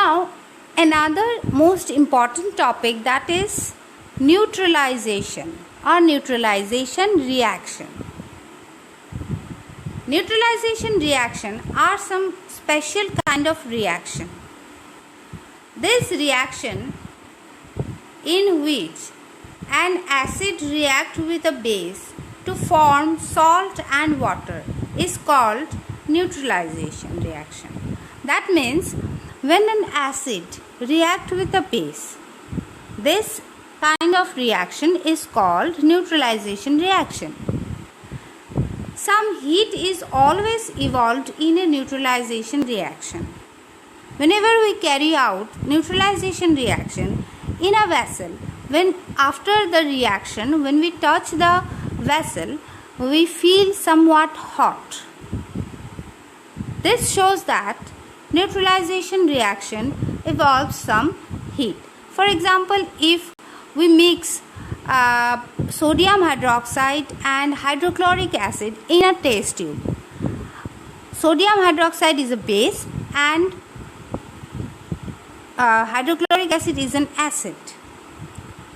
Now, another most important topic, that is neutralization or neutralization reaction. Neutralization reaction are some special kind of reaction. This reaction in which an acid reacts with a base to form salt and water is called neutralization reaction. That means when an acid reacts with a base, this kind of reaction is called neutralization reaction. Some heat is always evolved in a neutralization reaction. Whenever we carry out neutralization reaction in a vessel, when after the reaction, when we touch the vessel, we feel somewhat hot. This shows that neutralization reaction involves some heat. For example, if we mix sodium hydroxide and hydrochloric acid in a test tube. Sodium hydroxide is a base and hydrochloric acid is an acid.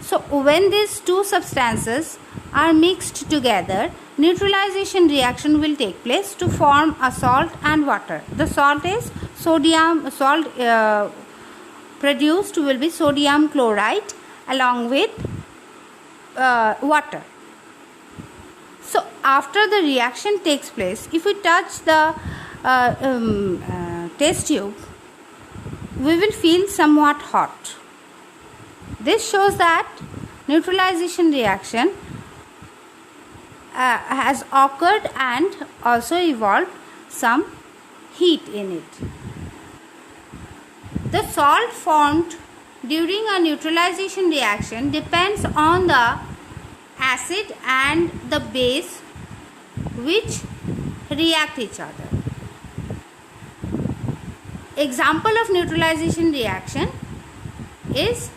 So when these two substances are mixed together, neutralization reaction will take place to form a salt and water. The salt is produced will be sodium chloride along with water. So after the reaction takes place, if we touch the test tube, we will feel somewhat hot. This shows that neutralization reaction has occurred and also evolved some heat in it. The salt formed during a neutralization reaction depends on the acid and the base which react each other. Example of neutralization reaction is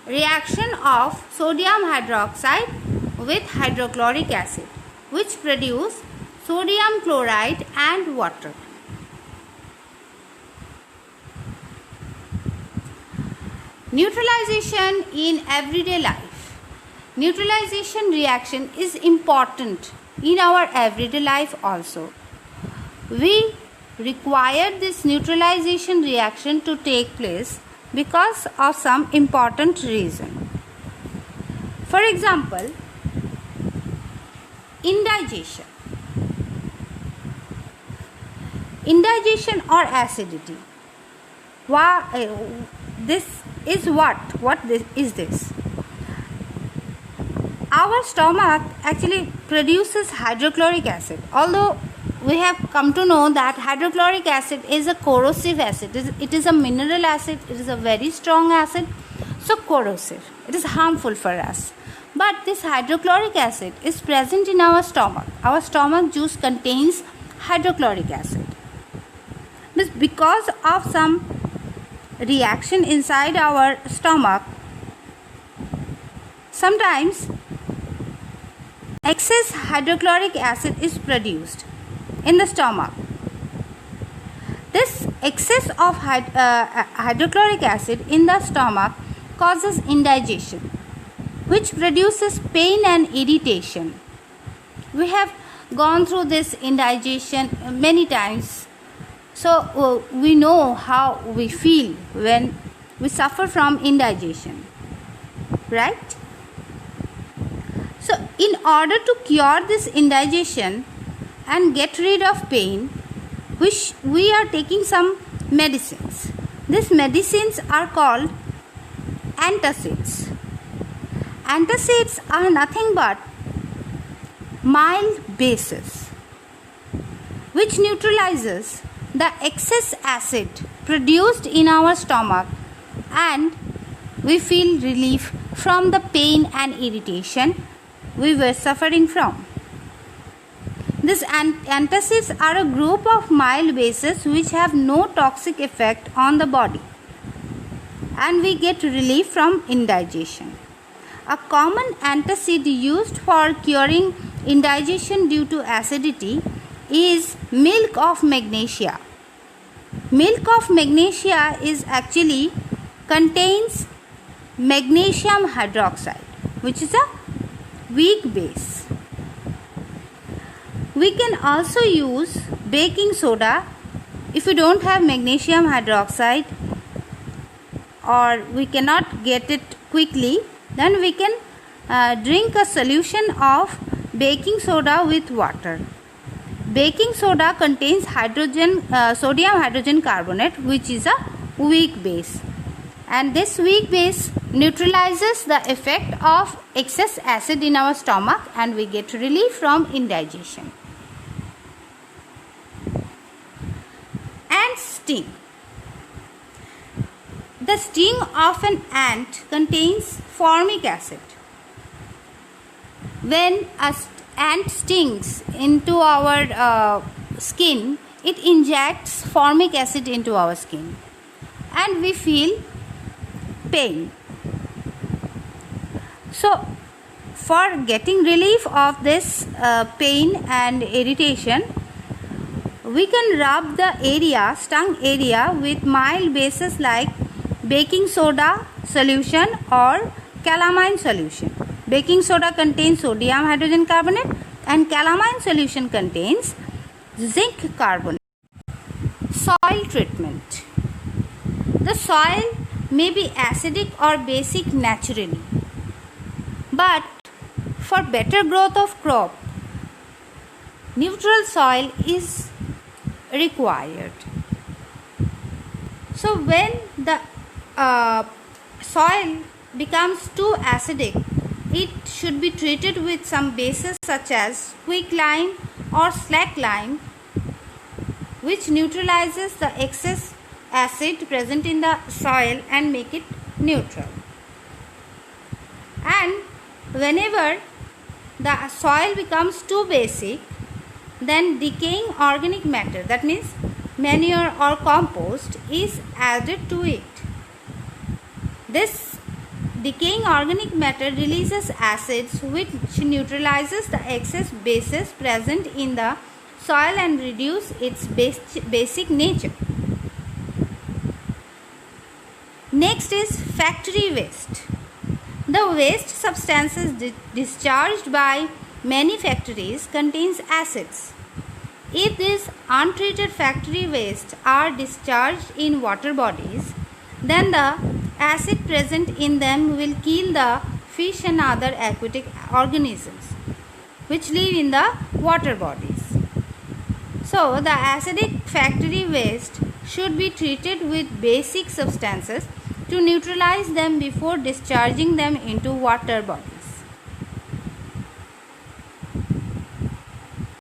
reaction of sodium hydroxide with hydrochloric acid, which produce sodium chloride and water. Neutralization in everyday life. Neutralization reaction is important in our everyday life also. We require this neutralization reaction to take place because of some important reason. For example, indigestion. Indigestion or acidity. This is what is this? Our stomach actually produces hydrochloric acid. Although we have come to know that hydrochloric acid is a corrosive acid. It is a mineral acid. It is a very strong acid. So corrosive. It is harmful for us. But this hydrochloric acid is present in our stomach. Our stomach juice contains hydrochloric acid. Because of some reaction inside our stomach, sometimes excess hydrochloric acid is produced in the stomach. This excess of hydrochloric acid in the stomach causes indigestion, which produces pain and irritation. We have gone through this indigestion many times. So we know how we feel when we suffer from indigestion, right? So in order to cure this indigestion and get rid of pain, we are taking some medicines. These medicines are called antacids. Antacids are nothing but mild bases which neutralizes the excess acid produced in our stomach, and we feel relief from the pain and irritation we were suffering from. These antacids are a group of mild bases which have no toxic effect on the body, and we get relief from indigestion. A common antacid used for curing indigestion due to acidity is milk of magnesia. Milk of magnesia is actually contains magnesium hydroxide, which is a weak base. We can also use baking soda if we don't have magnesium hydroxide or we cannot get it quickly. Then we can drink a solution of baking soda with water. Baking soda contains sodium hydrogen carbonate, which is a weak base, and this weak base neutralizes the effect of excess acid in our stomach and we get relief from indigestion. Ant sting. The sting of an ant contains formic acid. When an ant stings into our skin, it injects formic acid into our skin and we feel pain. So, for getting relief of this pain and irritation, we can rub the stung area with mild bases like baking soda solution or calamine solution. Baking soda contains sodium hydrogen carbonate and calamine solution contains zinc carbonate. Soil treatment. The soil may be acidic or basic naturally, but for better growth of crop, neutral soil is required. So when the soil becomes too acidic, it should be treated with some bases such as quicklime or slackline, which neutralizes the excess acid present in the soil and make it neutral. And whenever the soil becomes too basic, then decaying organic matter, that means manure or compost, is added to it. This decaying organic matter releases acids which neutralizes the excess bases present in the soil and reduce its basic nature. Next is factory waste. The waste substances discharged by many factories contains acids. If these untreated factory waste are discharged in water bodies, then the acid present in them will kill the fish and other aquatic organisms which live in the water bodies. So the acidic factory waste should be treated with basic substances to neutralize them before discharging them into water bodies.